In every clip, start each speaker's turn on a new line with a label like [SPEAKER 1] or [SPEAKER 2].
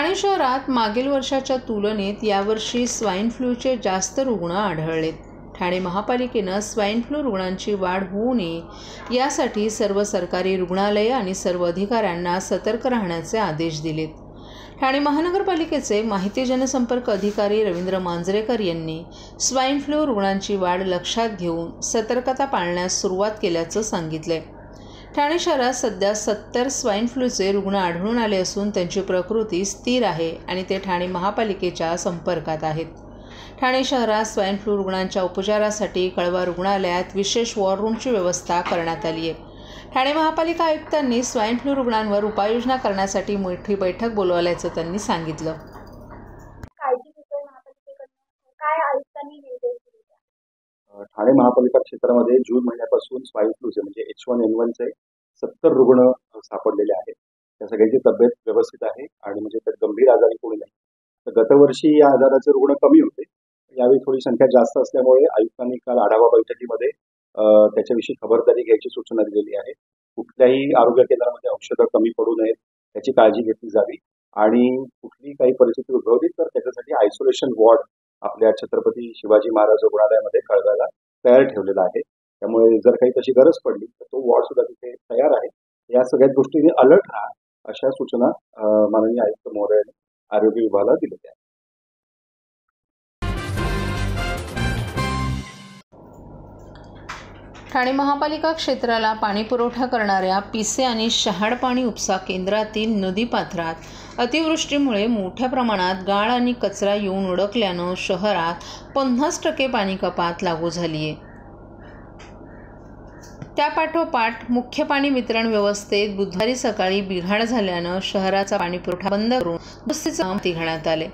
[SPEAKER 1] ठाणे शहरात मागील वर्षाच्या तुलनेत यावर्षी स्वाईन फ्लूचे जास्त रुग्ण आढळलेत। ठाणे महापालिकेनं स्वाईन फ्लू रुग्णांची वाढ होऊ नये यासाठी सर्व सरकारी रुग्णालये आणि सर्व अधिकाऱ्यांना सतर्क राहण्याचे आदेश दिलेत। ठाणे महानगरपालिकेचे माहिती जनसंपर्क अधिकारी रवींद्र मांजरेकर यांनी स्वाईन फ्लू रुग्णांची वाढ लक्षात घेऊन सतर्कता पाळण्यास सुरुवात केल्याचं सांगितलंय। ठाणे शहरात सध्या 70 स्वाईन फ्लूचे रुग्ण आढळून आले असून त्यांची प्रकृती स्थिर आहे आणि ते ठाणे महापालिकेच्या संपर्कात आहेत। ठाणे शहरात स्वाईन फ्लू रुग्णांच्या उपचारासाठी कळवा रुग्णालयात विशेष वॉर रूमची व्यवस्था करण्यात आली आहे। ठाणे महापालिका आयुक्तांनी स्वाईन फ्लू रुग्णांवर उपाययोजना करण्यासाठी मोठी बैठक बोलवल्याचं त्यांनी सांगितलं।
[SPEAKER 2] ठाणे महापालिका क्षेत्रामध्ये जून महिन्यापासून स्वाईन फ्लूचे म्हणजे H1N1चे 70 रुग्ण सापडलेले आहेत। त्या सगळ्यांची तब्येत व्यवस्थित आहे आणि म्हणजे त्यात गंभीर आजारी कोणी नाही। तर गतवर्षी या आजाराचे रुग्ण कमी होते, यावेळी थोडी संख्या जास्त असल्यामुळे आयुक्तांनी काल आढावा बैठकीमध्ये त्याच्याविषयी खबरदारी घ्यायची सूचना दिलेली आहे। कुठल्याही आरोग्य केंद्रामध्ये औषधं कमी पडू नयेत याची काळजी घेतली जावी आणि कुठली काही परिस्थिती उद्भवली तर त्याच्यासाठी आयसोलेशन वॉर्ड आपल्या छत्रपती शिवाजी महाराज रुग्णालयामध्ये कळव्याला तयार ठेवलेला आहे। त्यामुळे जर काही तशी गरज पडली तर तो वॉर्ड सुद्धा तिथे तयार आहे। या सगळ्या गोष्टींनी अलर्ट राहा अशा सूचना माननीय आयुक्त महोदयांनी आरोग्य विभागाला दिलेल्या आहेत।
[SPEAKER 1] ठाणे महापालिका क्षेत्राला पाणीपुरवठा करणाऱ्या पिसे आणि शहाड पाणी उपसा केंद्रातील नदीपात्रात अतिवृष्टीमुळे मोठ्या प्रमाणात गाळ आणि कचरा येऊन अडकल्यानं शहरात 50% पाणी कपात लागू झाली आहे। त्यापाठोपाठ मुख्य पाणी वितरण व्यवस्थेत बुधवारी सकाळी बिघाड झाल्यानं शहराचा पाणीपुरवठा बंद करून दुरुस्तीचे काम हाती घेण्यात आले।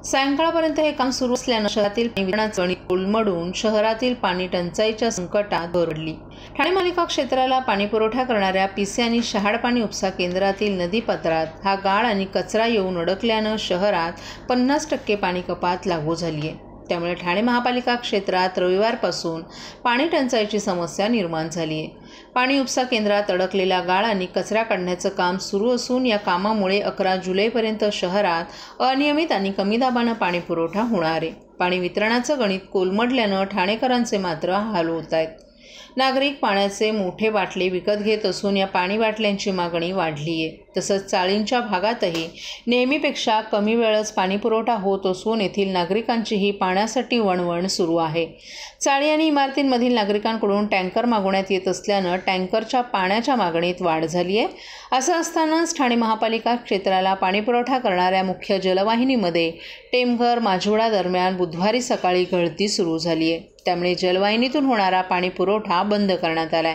[SPEAKER 1] सायंकाळपर्यंत हे काम सुरू असल्यानं शहरातील पाणी वितरणाचं गणित कोलमडून शहरातील पाणी टंचाईच्या संकटात भर पडली। ठाणे महापालिका क्षेत्राला पाणीपुरवठा करणाऱ्या पिसे आणि शहाड पाणी उपसा केंद्रातील नदीपात्रात हा गाळ आणि कचरा येऊन अडकल्यानं शहरात 50% पाणी कपात लागू झाली आहे। त्यामुळे ठाणे महापालिका क्षेत्रात रविवारपासून पाणी टंचाईची समस्या निर्माण झाली आहे। पाणी उपसा केंद्रात अडकलेला गाळ आणि कचरा काढण्याचं काम सुरू असून या कामामुळे 11 जुलैपर्यंत शहरात अनियमित आणि कमी दाबानं पाणी पुरवठा होणार आहे। पाणी वितरणाचं गणित कोलमडल्यानं ठाणेकरांचे मात्र हाल होत आहेत। नागरिक पाण्याचे मोठे बाटले विकत घेत असून या पाणी बाटल्यांची मागणी वाढली आहे। तसंच चाळींच्या भागातही नेहमीपेक्षा कमी वेळच पाणीपुरवठा होत असून येथील नागरिकांचीही पाण्यासाठी वणवण सुरू आहे। चाळी आणि इमारतींमधील नागरिकांकडून टँकर मागवण्यात येत असल्यानं टँकरच्या पाण्याच्या मागणीत वाढ झाली आहे। असं असतानाच ठाणे महापालिका क्षेत्राला पाणीपुरवठा करणाऱ्या मुख्य जलवाहिनीमध्ये टेमघर माजिवडा दरम्यान बुधवारी सकाळी गळती सुरू झाली आहे। त्यामुळे जलवाहिनीतून होणारा पाणी पुरवठा बंद करण्यात आलाय।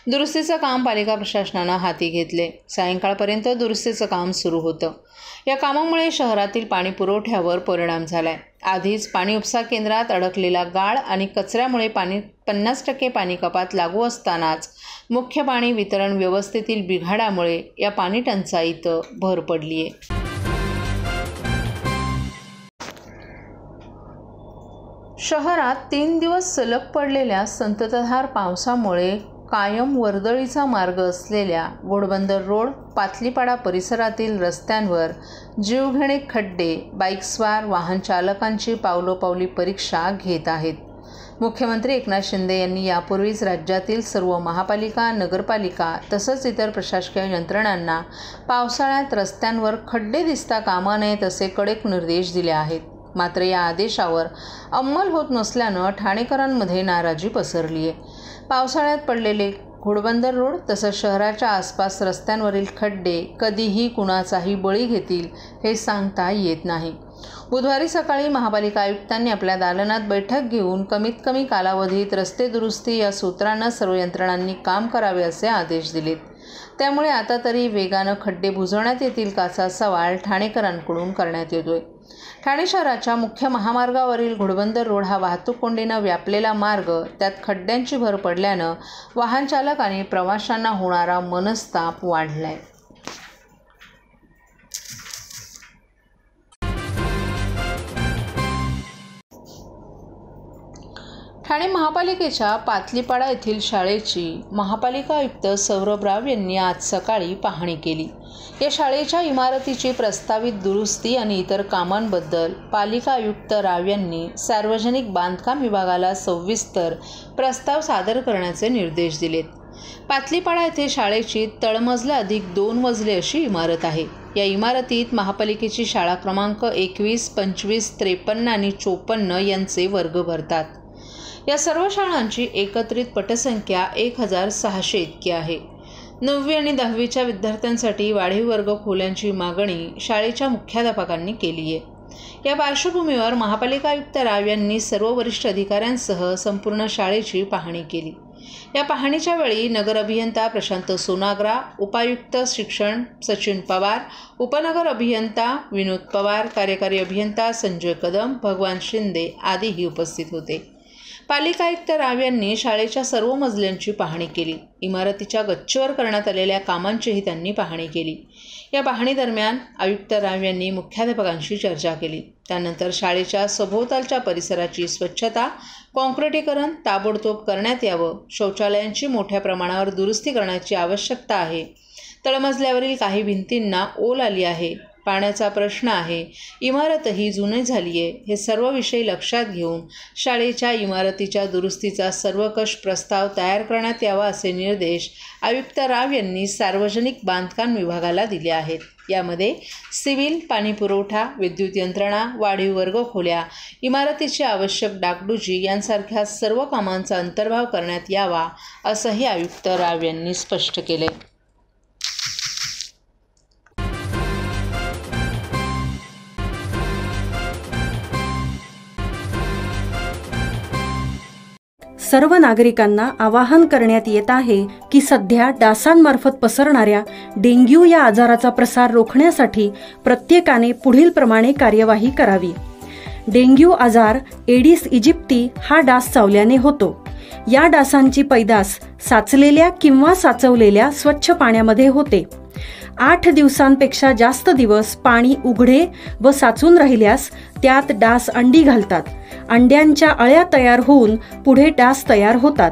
[SPEAKER 1] दुरुस्तीचं काम पालिका प्रशासनानं हाती घेतले। सायंकाळपर्यंत दुरुस्तीचं काम सुरू होतं। या कामामुळे शहरातील पाणी पुरवठ्यावर परिणाम झालाय। आधीच पाणी उपसा केंद्रात अडकलेला गाळ आणि कचऱ्यामुळे 50% पाणी कपात लागू असतानाच मुख्य पाणी वितरण व्यवस्थेतील बिघाडामुळे या पाणी टंचाईत भर पडली आहे। शहरात 3 दिवस सलग पडलेल्या संततधार पावसामुळे कायम वर्दळीचा मार्ग असलेल्या घोडबंदर रोड, पातलीपाडा परिसरातील रस्त्यांवर जीवघेणे खड्डे बाईकस्वार वाहन चालकांची पावलोपावली परीक्षा घेत आहेत। मुख्यमंत्री एकनाथ शिंदे यांनी यापूर्वीच राज्यातील सर्व महापालिका, नगरपालिका तसंच इतर प्रशासकीय यंत्रणांना पावसाळ्यात रस्त्यांवर खड्डे दिसता कामा नयेत असे कडक निर्देश दिले आहेत। मात्र या आदेशावर अंमल होत नसल्यानं ठाणेकरांमध्ये नाराजी पसरली आहे। पावसाळ्यात पडलेले घोडबंदर रोड तसंच शहराच्या आसपास रस्त्यांवरील खड्डे कधीही कुणाचाही बळी घेतील हे सांगता येत नाही। बुधवारी सकाळी महापालिका आयुक्तांनी आपल्या दालनात बैठक घेऊन कमीत कमी कालावधीत रस्ते दुरुस्ती या सूत्रानं सर्व यंत्रणांनी काम करावे असे आदेश दिलेत। त्यामुळे आता तरी वेगानं खड्डे बुजवण्यात येतील का असा सवाल ठाणेकरांकडून करण्यात येतोय। ठाणे शहराच्या मुख्य महामार्गावरील घोडबंदर रोड हा वाहतूक कोंडीनं व्यापलेला मार्ग, त्यात खड्ड्यांची भर पडल्यानं वाहन चालक आणि प्रवाशांना होणारा मनस्ताप वाढलाय। ठाणे महापालिकेच्या पातलीपाडा येथील शाळेची महापालिका आयुक्त सौरभ राव यांनी आज सकाळी पाहणी केली। या शाळेच्या इमारतीची प्रस्तावित दुरुस्ती आणि इतर कामांबद्दल पालिका आयुक्त राव यांनी सार्वजनिक बांधकाम विभागाला सविस्तर प्रस्ताव सादर करण्याचे निर्देश दिलेत। पातलीपाडा येथे शाळेची तळमजला अधिक 2 मजले अशी इमारत आहे। या इमारतीत महापालिकेची शाळा क्रमांक 21, 25, 53 आणि 54 यांचे वर्ग भरतात। या सर्व शाळांची एकत्रित पटसंख्या 1600 इतकी आहे। 9वी आणि 10वीच्या विद्यार्थ्यांसाठी वाढीव वर्ग खोल्यांची मागणी शाळेच्या मुख्याध्यापकांनी केली आहे। या पार्श्वभूमीवर महापालिका आयुक्त राव यांनी सर्व वरिष्ठ अधिकाऱ्यांसह संपूर्ण शाळेची पाहणी केली। या पाहणीच्या वेळी नगर अभियंता प्रशांत सोनाग्रा, उपायुक्त शिक्षण सचिन पवार, उपनगर अभियंता विनोद पवार, कार्यकारी अभियंता संजय कदम, भगवान शिंदे आदीही उपस्थित होते। पालिका आयुक्त राव यांनी शाळेच्या सर्व मजल्यांची पाहणी केली। इमारतीच्या गच्चीवर करण्यात आलेल्या कामांचीही त्यांनी पाहणी केली। या पाहणी दरम्यान आयुक्त राव यांनी मुख्याध्यापकांशी चर्चा केली। त्यानंतर शाळेच्या सभोवतालच्या परिसराची स्वच्छता, काँक्रिटीकरण ताबडतोब करण्यात यावं, शौचालयांची मोठ्या प्रमाणावर दुरुस्ती करण्याची आवश्यकता आहे, तळमजल्यावरील काही भिंतींना ओल आली आहे, पाण्याचा प्रश्न आहे, इमारतही जुनी झाली आहे, हे सर्व विषय लक्षात घेऊन शाळेच्या इमारतीच्या दुरुस्तीचा सर्वकष प्रस्ताव तयार करण्यात यावा असे निर्देश आयुक्त राव यांनी सार्वजनिक बांधकाम विभागाला दिले आहेत। यामध्ये सिव्हिल, पाणीपुरवठा, विद्युत यंत्रणा, वाढीव वर्ग खोल्या, इमारतीची आवश्यक डागडुजी यांसारख्या सर्व कामांचा अंतर्भाव करण्यात यावा असंही आयुक्त राव यांनी स्पष्ट केले।
[SPEAKER 3] सर्व नागरिकांना आवाहन करण्यात येत आहे की सध्या डासांमार्फत पसरणाऱ्या डेंग्यू या आजाराचा प्रसार रोखण्यासाठी प्रत्येकाने पुढील प्रमाणे कार्यवाही करावी। डेंग्यू आजार एडिस इजिप्ती हा डास चावल्याने होतो। या डासांची पैदास साचलेल्या किंवा साचवलेल्या स्वच्छ पाण्यामध्ये होते। 8 दिवसांपेक्षा जास्त दिवस पाणी उघडे व साचून राहिल्यास त्यात डास अंडी घालतात। अंड्यांच्या अळ्या तयार होऊन पुढे डास तयार होतात।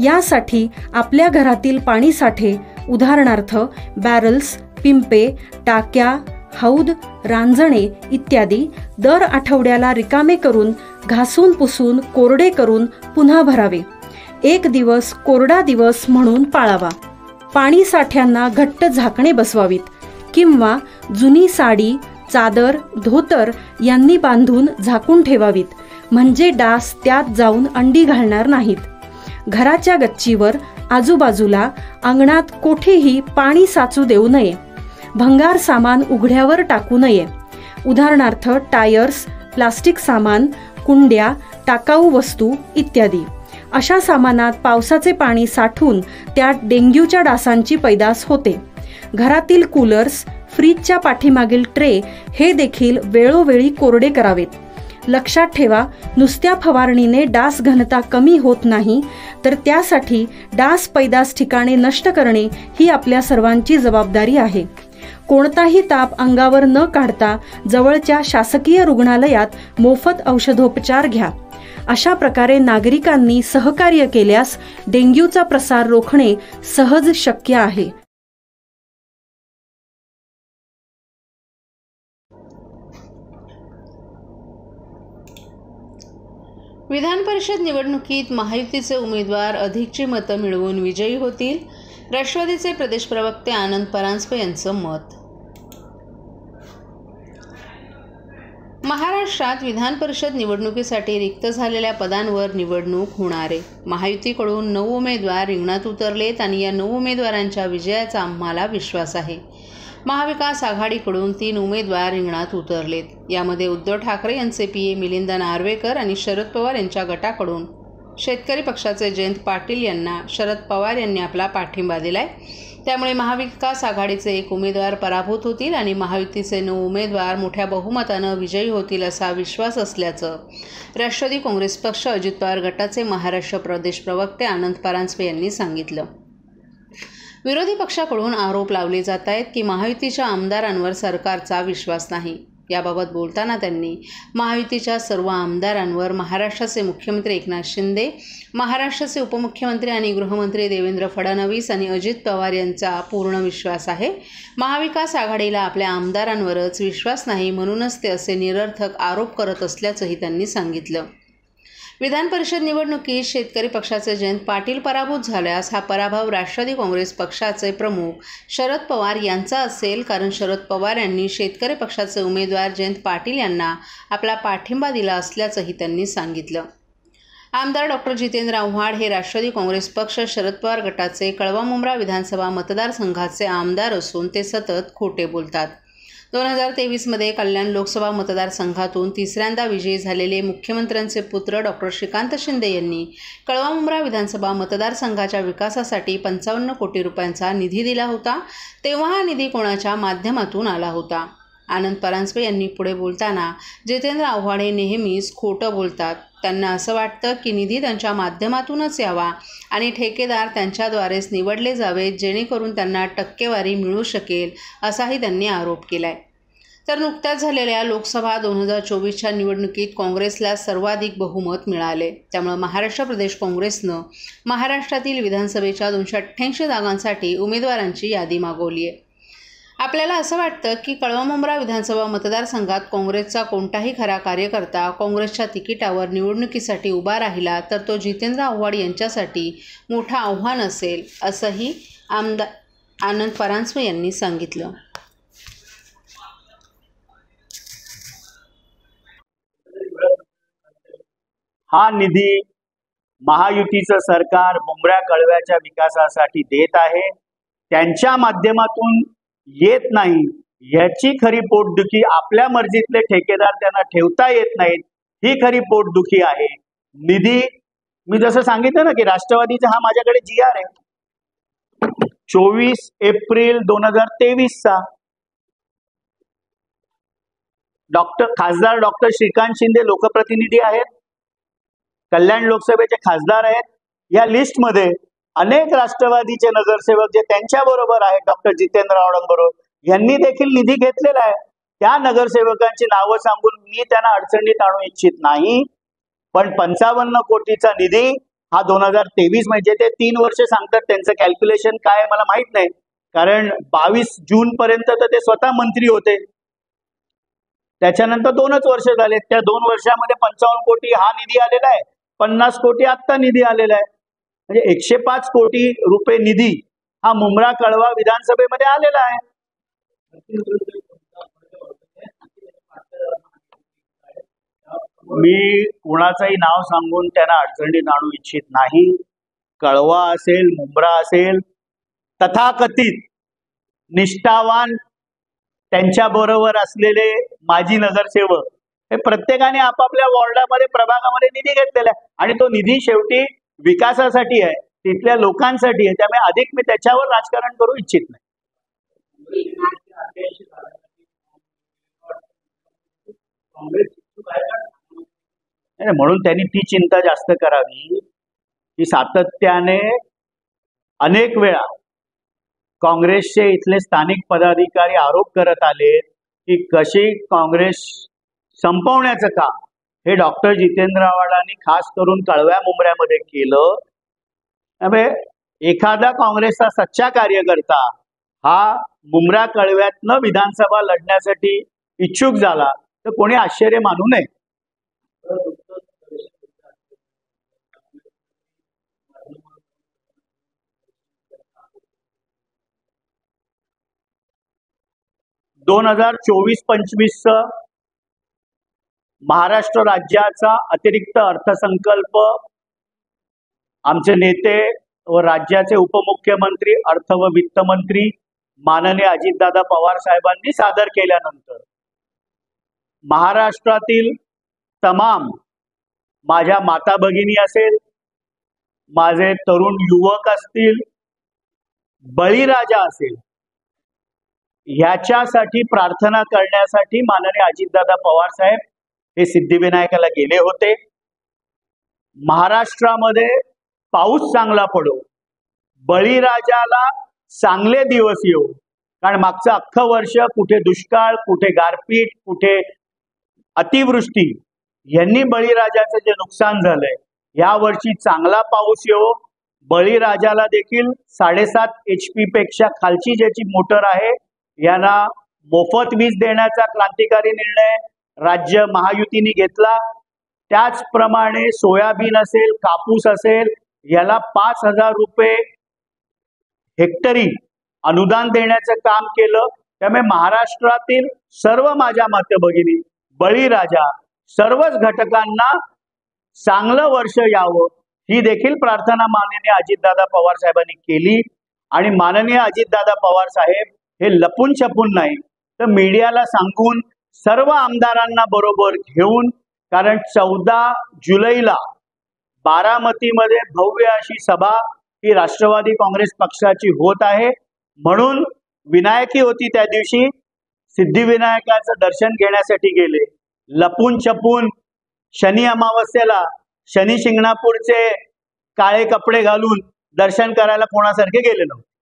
[SPEAKER 3] यासाठी आपल्या घरातील पाणी साठे उदाहरणार्थ बॅरल्स, पिंपे, टाक्या, हौद, रांजणे इत्यादी दर आठवड्याला रिकामे करून घासून पुसून कोरडे करून पुन्हा भरावे। 1 दिवस कोरडा दिवस म्हणून पाळावा। पाणी साठ्यांना घट्ट झाकणे बसवावीत किंवा जुनी साडी, चादर, धोतर यांनी बांधून झाकून ठेवावीत, म्हणजे डास त्यात जाऊन अंडी घालणार नाहीत। घराच्या गच्चीवर, आजूबाजूला, अंगणात कोठेही पाणी साचू देऊ नये। भंगार सामान उघड्यावर टाकू नये, उदाहरणार्थ टायर्स, प्लास्टिक सामान, कुंड्या, टाकाऊ वस्तू इत्यादी। अशा सामानात पावसाचे पाणी साठून त्यात डेंग्यूच्या डासांची पैदास होते। घरातील कूलर्स, फ्रीजच्या पाठीमागील ट्रे हे देखील वेळोवेळी कोरडे करावेत। लक्षात ठेवा, नुसत्या फवारणीने डास घनता कमी होत नाही, तर त्यासाठी डास पैदास ठिकाणे नष्ट करणे ही आपल्या सर्वांची जबाबदारी आहे। कोणताही ताप अंगावर न काढता जवळच्या शासकीय रुग्णालयात मोफत औषधोपचार घ्या। अशा प्रकारे नागरिकांनी सहकार्य केल्यास डेंग्यूचा प्रसार रोखणे सहज शक्य आहे।
[SPEAKER 1] विधान परिषद निवडणुकीत महायुतीचे उमेदवार अधिकची मतं मिळवून विजयी होतील, राष्ट्रवादीचे प्रदेश प्रवक्ते आनंद परांजपे यांचं मत। महाराष्ट्रात विधान परिषद निवडणुकीसाठी रिक्त झालेल्या पदांवर निवडणूक होणार आहे। महायुतीकडून 9 उमेदवार रिंगणात उतरलेत आणि या 9 उमेदवारांच्या विजयाचा आम्हाला विश्वास आहे। महाविकास आघाडीकडून 3 उमेदवार रिंगणात उतरलेत। यामध्ये उद्धव ठाकरे यांचे पीए मिलिंद नार्वेकर आणि शरद पवार यांच्या गटाकडून शेतकरी पक्षाचे जयंत पाटील यांना शरद पवार यांनी आपला पाठिंबा दिलाय। त्यामुळे महाविकास आघाडीचे 1 उमेदवार पराभूत होतील आणि महायुतीचे 9 उमेदवार मोठ्या बहुमतानं विजयी होतील असा विश्वास असल्याचं राष्ट्रवादी काँग्रेस पक्ष अजित पवार गटाचे महाराष्ट्र प्रदेश प्रवक्ते आनंद परांजपे यांनी सांगितलं। विरोधी पक्षाकडून आरोप लावले जात आहेत की महायुतीच्या आमदारांवर सरकारचा विश्वास नाही। याबाबत बोलताना त्यांनी महायुतीच्या सर्व आमदारांवर महाराष्ट्राचे मुख्यमंत्री एकनाथ शिंदे, महाराष्ट्राचे उपमुख्यमंत्री आणि गृहमंत्री देवेंद्र फडणवीस आणि अजित पवार यांचा पूर्ण विश्वास आहे. महाविकास आघाडीला आपल्या आमदारांवरच विश्वास नाही, म्हणूनच ते असे निरर्थक आरोप करत असल्याचंही त्यांनी सांगितलं. विधान परिषद निवडणुकीत शेतकरी पक्षाचे जयंत पाटील पराभूत झाल्यास हा पराभव राष्ट्रवादी काँग्रेस पक्षाचे प्रमुख शरद पवार यांचा असेल, कारण शरद पवार यांनी शेतकरी पक्षाचे उमेदवार जयंत पाटील यांना आपला पाठिंबा दिला असल्याचंही त्यांनी सांगितलं. आमदार डॉक्टर जितेंद्र आव्हाड हे राष्ट्रवादी काँग्रेस पक्ष शरद पवार गटाचे कळवा-मुंब्रा विधानसभा मतदारसंघाचे आमदार असून ते सतत खोटे बोलतात. 2023मध्ये कल्याण लोकसभा मतदारसंघातून तिसऱ्यांदा विजयी झालेले मुख्यमंत्र्यांचे पुत्र डॉक्टर श्रीकांत शिंदे यांनी कळवा-मुंब्रा विधानसभा मतदारसंघाच्या विकासासाठी 55 कोटी रुपयांचा निधी दिला होता. तेव्हा हा निधी कोणाच्या माध्यमातून आला होता? आनंद परांजपे यांनी पुढे बोलताना जितेंद्र आव्हाड हे नेहमीच खोटं बोलतात. त्यांना असं वाटतं की निधी त्यांच्या माध्यमातूनच यावा आणि ठेकेदार त्यांच्याद्वारेच निवडले जावेत, जेणेकरून त्यांना टक्केवारी मिळू शकेल, असाही त्यांनी आरोप केलाय. तर नुकत्याच झालेल्या लोकसभा 2024च्या निवडणुकीत काँग्रेसला सर्वाधिक बहुमत मिळाले. त्यामुळे महाराष्ट्र प्रदेश काँग्रेसनं महाराष्ट्रातील विधानसभेच्या 288 जागांसाठी उमेदवारांची यादी मागवली आहे. आपल्याला असं वाटतं की कळवा-मुंब्रा विधानसभा मतदारसंघात काँग्रेसचा कोणताही खरा कार्यकर्ता काँग्रेसच्या तिकिटावर निवडणुकीसाठी उभा राहिला तर तो जितेंद्र आव्हाड यांच्यासाठी मोठं आव्हान असेल, असंही आमदार आनंद परांजपे यांनी सांगितलं.
[SPEAKER 4] हा निधी महायुतीचं सरकार मुंब्रा कळव्याच्या विकासासाठी देत आहे. त्यांच्या माध्यमातून येत नाही, याची खरी पोटदुखी आपल्या मर्जीतले ठेकेदार त्यांना ठेवता येत नाहीत, ही खरी पोटदुखी आहे. निधी मी जसं सांगितलं ना की राष्ट्रवादीचा हा माझ्याकडे GR आहे 24 एप्रिल 2023चा. खासदार डॉक्टर श्रीकांत शिंदे लोकप्रतिनिधी आहेत, कल्याण लोकसभेचे खासदार आहेत. या लिस्टमध्ये अनेक राष्ट्रवादीचे नगरसेवक जे त्यांच्या बरोबर आहेत, डॉक्टर जितेंद्र आव्हाडांबरोबर, यांनी देखील निधी घेतलेला आहे. त्या नगरसेवकांची नावं सांगून मी त्यांना अडचणीत आणू इच्छित नाही, पण 55 कोटीचा निधी हा 2023 म्हणजे ते 3 वर्ष सांगतात. त्यांचं कॅल्क्युलेशन काय आहे मला माहित नाही, कारण 22 जून पर्यंत तर ते स्वतः मंत्री होते. त्याच्यानंतर 2च वर्ष झाले. त्या 2 वर्षामध्ये 55 कोटी हा निधी आलेला आहे, 50 कोटी आत्ता निधी आलेला आहे. म्हणजे 105 कोटी रुपये निधी हा मुंब्रा कळवा विधानसभेमध्ये आलेला आहे. मी कुणाचंही नाव सांगून त्यांना अडचणीत आणू इच्छित नाही. कळवा असेल, मुंब्रा असेल, तथाकथित निष्ठावान त्यांच्या बरोबर असलेले माजी नगरसेवक हे प्रत्येकाने आपापल्या वॉर्डामध्ये प्रभागामध्ये निधी घेतलेला आहे आणि तो निधी शेवटी विकासासाठी आहे, तिथल्या लोकांसाठी आहे. त्यामुळे अधिक मी त्याच्यावर राजकारण करू इच्छित नाही. म्हणून त्यांनी ती चिंता जास्त करावी की सातत्याने अनेक वेळा काँग्रेसचे इथले स्थानिक पदाधिकारी आरोप करत आले की कशी काँग्रेस संपवण्याचं काम हे डॉक्टर जितेंद्र आव्हाडांनी खास करून कळव्या मुंब्र्यामध्ये केलं. त्यामुळे एखादा काँग्रेसचा सच्चा कार्यकर्ता हा मुंब्रा कळव्यातनं विधानसभा लढण्यासाठी इच्छुक झाला तर कोणी आश्चर्य मानू नये. दोन 2024-25 महाराष्ट्र राज्याचा अतिरिक्त अर्थसंकल्प आमचे नेते व राज्याचे उपमुख्यमंत्री अर्थ व वित्त मंत्री माननीय अजितदादा पवार साहेबांनी सादर केल्यानंतर महाराष्ट्रातील तमाम माझ्या माता भगिनी असेल, माझे तरुण युवक असतील, बळीराजा असेल, ह्याच्यासाठी प्रार्थना करण्यासाठी माननीय अजितदादा पवार साहेब हे सिद्धिविनायकाला गेले होते. महाराष्ट्रामध्ये पाऊस चांगला पडो, बळीराजाला चांगले दिवस येऊ, कारण मागचं अख्खं वर्ष कुठे दुष्काळ, कुठे गारपीट, कुठे अतिवृष्टी यांनी बळीराजाचं जे नुकसान झालंय, या वर्षी चांगला पाऊस येवो, बळीराजाला देखील 7.5 HP पेक्षा खालची ज्याची मोटर आहे यांना मोफत वीज देण्याचा क्रांतिकारी निर्णय राज्य महायुतीने घेतला। त्याचप्रमाणे सोयाबीन असेल, कापूस असेल, याला 5,000 रुपये हेक्टरी अनुदान देण्याचं काम केलं। त्यामुळे महाराष्ट्रातील सर्व माझ्या मातभगिनी, बळीराजा, सर्वच घटकांना चांगलं वर्ष यावं ही देखील प्रार्थना माननीय अजितदादा पवार साहेबांनी केली। आणि माननीय अजितदादा पवार साहेब हे लपून छपून नाही तर मीडियाला सांगून सर्व आमदारांना बरोबर घेऊन, कारण 14 जुलैला बारामतीमध्ये भव्य अशी सभा ही राष्ट्रवादी काँग्रेस पक्षाची होत आहे। म्हणून विनायकी होती त्या दिवशी, सिद्धिविनायकाचं दर्शन घेण्यासाठी गेले, लपून छपून शनी अमावस्येला शनी शिंगणापूरचे काळे कपडे घालून दर्शन करायला कोणासारखे गेले नव्हते।